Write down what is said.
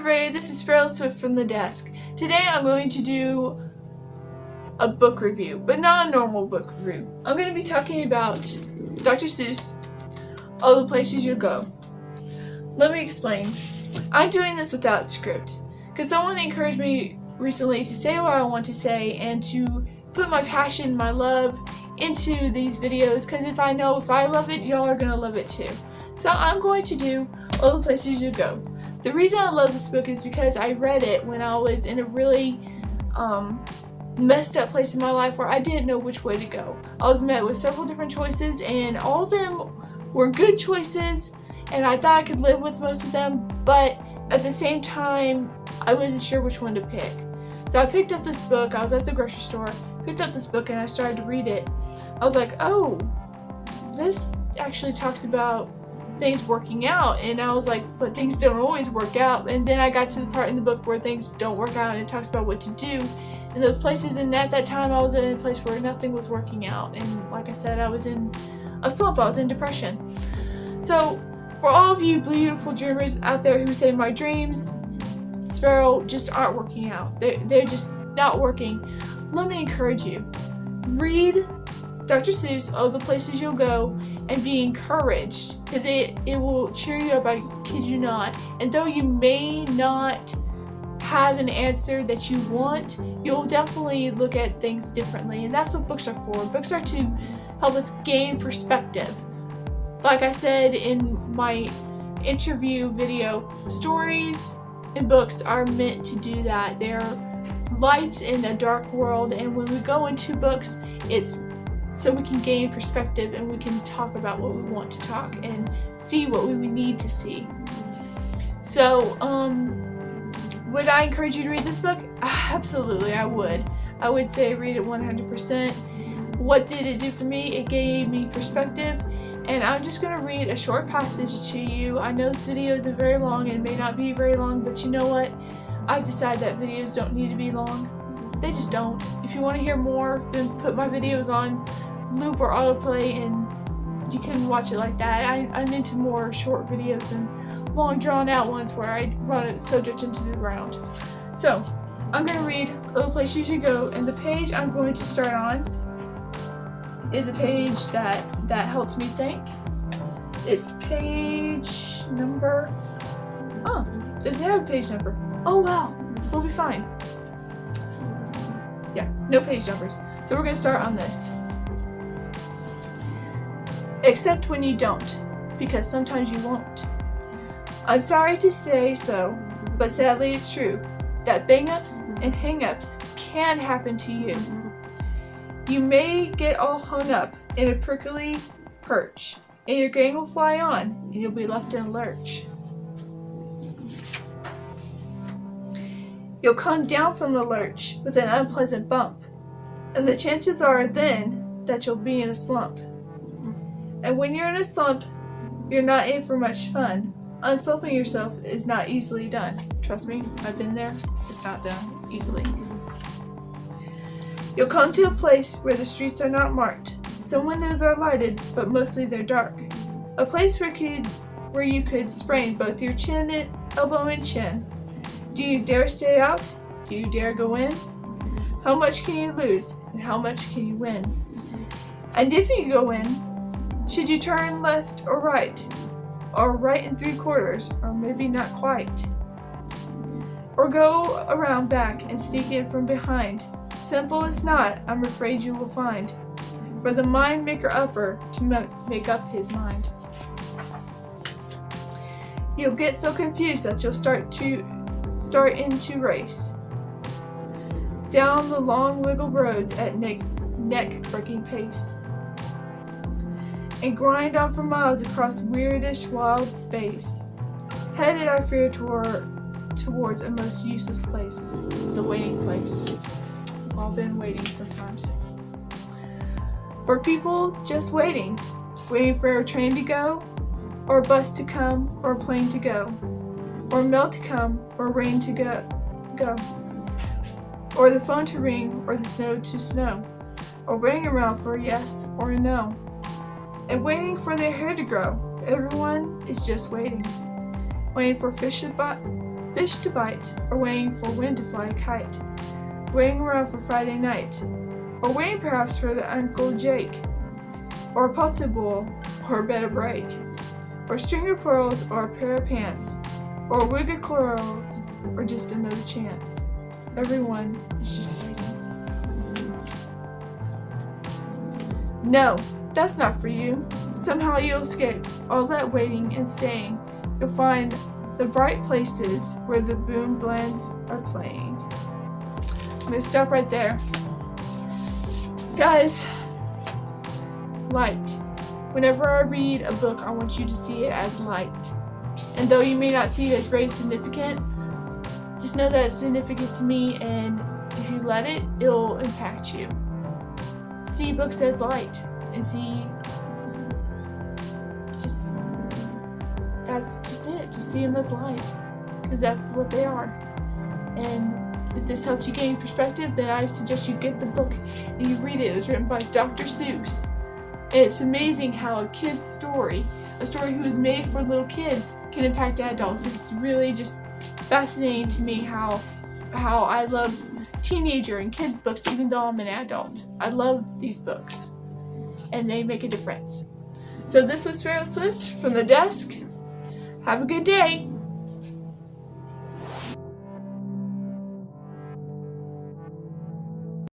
everybody, this is Seuss from the desk. Today I'm going to do a book review, but not a normal book review. I'm going to be talking about Dr. Seuss, All the Places You Go. Let me explain. I'm doing this without script, because someone encouraged me recently to say what I want to say and to put my passion, my love into these videos, because if I love it, y'all are going to love it too. So I'm going to do All the Places You Go. The reason I love this book is because I read it when I was in a really messed up place in my life where I didn't know which way to go. I was met with several different choices and all of them were good choices and I thought I could live with most of them, but at the same time I wasn't sure which one to pick. So I picked up this book. I was at the grocery store, picked up this book and I started to read it. I was like, oh, this actually talks about things working out, and I was like, but things don't always work out. And then I got to the part in the book where things don't work out and it talks about what to do in those places, and at that time I was in a place where nothing was working out, and like I said, I was in a slump, I was in depression. So for all of you beautiful dreamers out there who say my dreams, Sparrow, just aren't working out, they're just not working, let me encourage you. Read Dr. Seuss, All the Places You'll Go, and be encouraged, because it will cheer you up, I kid you not. And though you may not have an answer that you want, you'll definitely look at things differently, and that's what books are for. Books are to help us gain perspective. Like I said in my interview video, stories and books are meant to do that. They're lights in a dark world, and when we go into books, it's so we can gain perspective and we can talk about what we want to talk and see what we need to see. So, would I encourage you to read this book? Absolutely, I would. I would say read it 100%. What did it do for me? It gave me perspective, and I'm just going to read a short passage to you. I know this video isn't very long and it may not be very long, but you know what? I've decided that videos don't need to be long. They just don't. If you want to hear more, then put my videos on loop or autoplay and you can watch it like that. I'm into more short videos and long drawn out ones where I run a subject into the ground. So I'm going to read All the Places You Go, and the page I'm going to start on is a page that helps me think. It's page number, does it have a page number? Oh wow, we'll be fine. Yeah, no page numbers. So we're going to start on this. Except when you don't, because sometimes you won't. I'm sorry to say so, but sadly it's true, that bang-ups and hang-ups can happen to you. You may get all hung up in a prickly perch, and your gang will fly on, and you'll be left in a lurch. You'll come down from the lurch with an unpleasant bump, and the chances are then that you'll be in a slump. And when you're in a slump, you're not in for much fun. Unslumping yourself is not easily done. Trust me, I've been there. It's not done easily. You'll come to a place where the streets are not marked. Some windows are lighted, but mostly they're dark. A place where you could sprain both your elbow and chin. Do you dare stay out? Do you dare go in? How much can you lose, and how much can you win? And if you go in, should you turn left or right and 3/4, or maybe not quite? Or go around back and sneak in from behind? Simple as not, I'm afraid you will find, for the mind maker upper to make up his mind. You'll get so confused that you'll start into race down the long wiggle roads at neck-breaking pace, and grind on for miles across weirdish wild space, headed I fear towards a most useless place, the waiting place. We've all been waiting sometimes. For people just waiting for a train to go, or a bus to come, or a plane to go, or mail to come, or rain to go, or the phone to ring, or the snow to snow, or waiting around for a yes or a no, and waiting for their hair to grow. Everyone is just waiting for fish to fish to bite, or waiting for wind to fly a kite, waiting around for Friday night, or waiting perhaps for the Uncle Jake, or a pot to boil, or a bed to break, or a string of pearls, or a pair of pants, or a wig of curls, or just another chance. Everyone is just waiting. No, that's not for you. Somehow you'll escape all that waiting and staying. You'll find the bright places where the boom blends are playing. I'm gonna stop right there. Guys, light. Whenever I read a book, I want you to see it as light. And though you may not see it as very significant, just know that it's significant to me, and if you let it, it'll impact you. See books as light, and see, that's just it. Just see them as light, because that's what they are. And if this helps you gain perspective, then I suggest you get the book and you read it. It was written by Dr. Seuss. And it's amazing how a kid's story, a story who was made for little kids, can impact adults. It's really just fascinating to me how I love teenager and kids books, even though I'm an adult. I love these books, and they make a difference. So this was Sparrow Swift from the desk. Have a good day.